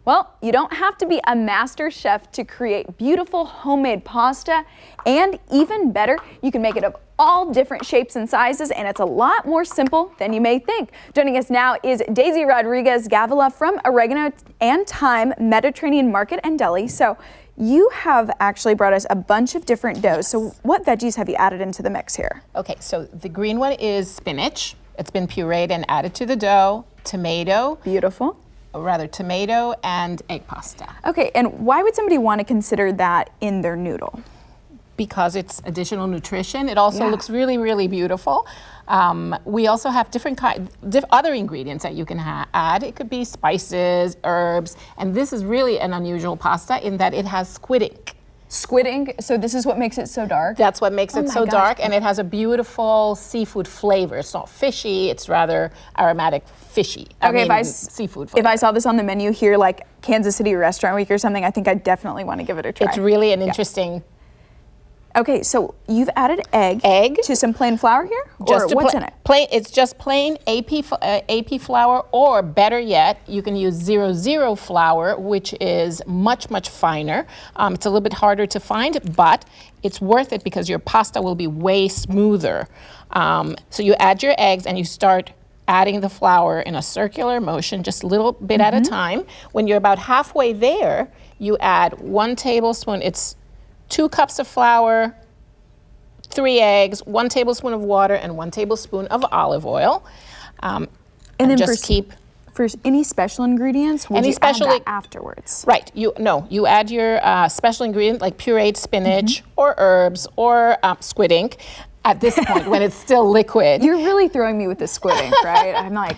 Well, you don't have to be a master chef to create beautiful homemade pasta, and even better, you can make it of all different shapes and sizes, and it's a lot more simple than you may think. Joining us now is Daisy Rodriguez-Gavala from Oregano and Thyme Mediterranean Market and Deli. So you have actually brought us a bunch of different doughs. So what veggies have you added into the mix here? Okay, so the green one is spinach. It's been pureed and added to the dough. Tomato. Beautiful. Or rather, tomato and egg pasta. Okay, and why would somebody want to consider that in their noodle? Because it's additional nutrition. It also looks really, really beautiful. We also have different other ingredients that you can add. It could be spices, herbs, and this is really an unusual pasta in that it has squid ink. Squid ink, so this is what makes it so dark? That's what makes it so dark, and it has a beautiful seafood flavor. It's not fishy, it's rather aromatic fishy. Seafood flavor. If I saw this on the menu here, like Kansas City Restaurant Week or something, I think I'd definitely want to give it a try. It's really an interesting. Okay, so you've added egg to some plain flour here? Just or what's in it? It's just plain AP flour, or better yet, you can use 00 flour, which is much, much finer. It's a little bit harder to find, but it's worth it because your pasta will be way smoother. So you add your eggs and you start adding the flour in a circular motion, just a little bit at a time. When you're about halfway there, you add 1 tablespoon. It's 2 cups of flour, 3 eggs, 1 tablespoon of water, and 1 tablespoon of olive oil. And then just for any special ingredients, would you add that afterwards? Right. You add your special ingredient like pureed spinach or herbs or squid ink at this point when it's still liquid. You're really throwing me with the squid ink, right? I'm like,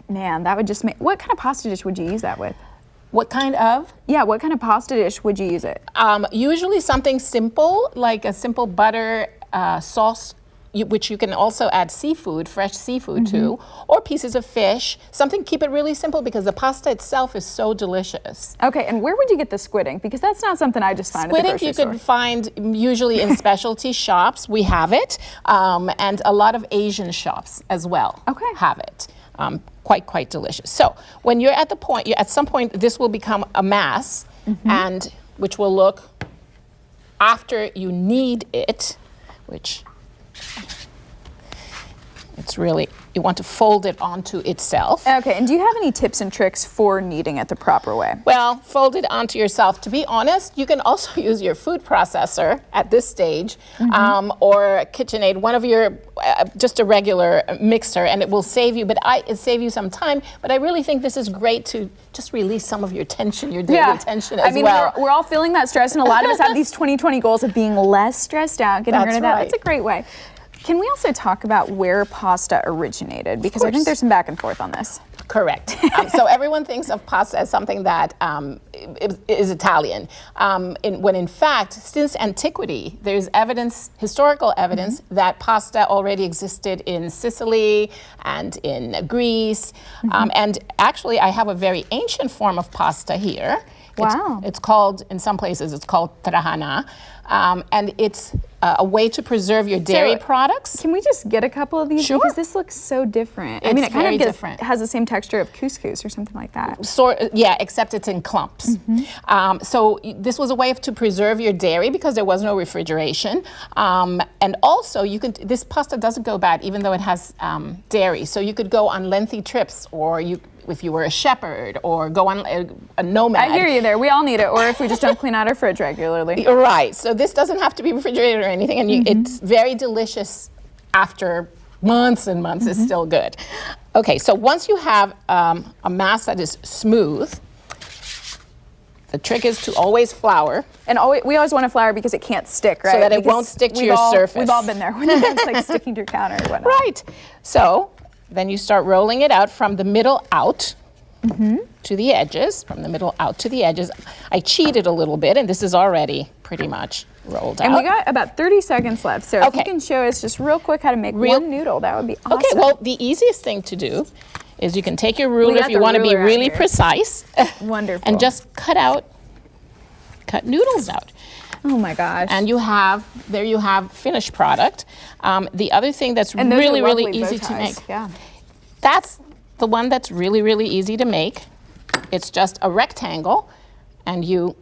man, that would just make. What kind of pasta dish would you use that with? What kind of? Yeah, what kind of pasta dish would you use it? Usually something simple, like a simple butter sauce, which you can also add seafood, fresh seafood to, or pieces of fish. Keep it really simple because the pasta itself is so delicious. Okay, and where would you get the squid ink? Because that's not something I just find at the grocery store. Squid ink you could find usually in specialty shops. We have it, and a lot of Asian shops as well have it. Quite delicious. So when you're at the point, at some point this will become a mass, and which will look after you knead it, which it's really, you want to fold it onto itself. Okay, and do you have any tips and tricks for kneading it the proper way? Well, fold it onto yourself. To be honest, you can also use your food processor at this stage, or KitchenAid, one of your, just a regular mixer, and it will save you, it save you some time, but I really think this is great to just release some of your tension, your daily tension as well. We're all feeling that stress, and a lot of us have these 2020 goals of being less stressed out, getting rid of that. That's a great way. Can we also talk about where pasta originated? Because I think there's some back and forth on this. Correct. So everyone thinks of pasta as something that is Italian, when in fact, since antiquity, there's historical evidence that pasta already existed in Sicily and in Greece. And actually, I have a very ancient form of pasta here. Wow. It's called, in some places, it's called trahana. And it's a way to preserve your dairy products. Can we just get a couple of these? Sure. Because this looks so different. It's it kind of different. Has the same texture of couscous or something like that. Yeah, except it's in clumps. So this was a way to preserve your dairy because there was no refrigeration. And also, this pasta doesn't go bad even though it has dairy. So you could go on lengthy trips, or if you were a shepherd, or go on a nomad. I hear you there. We all need it, or if we just don't clean out our fridge regularly. Right. So this doesn't have to be refrigerated or anything, and it's very delicious after months and months. It's still good. Okay, so once you have a mass that is smooth, the trick is to always flour. And we always want to flour because it can't stick, right? So that it won't stick to your surface. We've all been there when it's like sticking to your counter or whatnot. Right. So then you start rolling it out from the middle out to the edges, from the middle out to the edges. I cheated a little bit, and this is already pretty much rolled out. And we got about 30 seconds left, so if you can show us just real quick how to make one noodle, that would be awesome. Okay, well, the easiest thing to do is you can take your ruler if you want to be really precise. Wonderful. And just cut noodles out. Oh my gosh. And there you have finished product. The other thing that's really, really easy to make. Yeah. That's the one that's really, really easy to make. It's just a rectangle, and you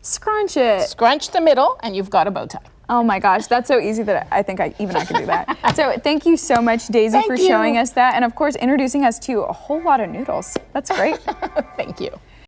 Scrunch it. scrunch the middle, and you've got a bow tie. Oh my gosh, that's so easy that I think I can do that. So thank you so much, Daisy, Thank for you. showing us that, and of course introducing us to a whole lot of noodles. That's great. Thank you.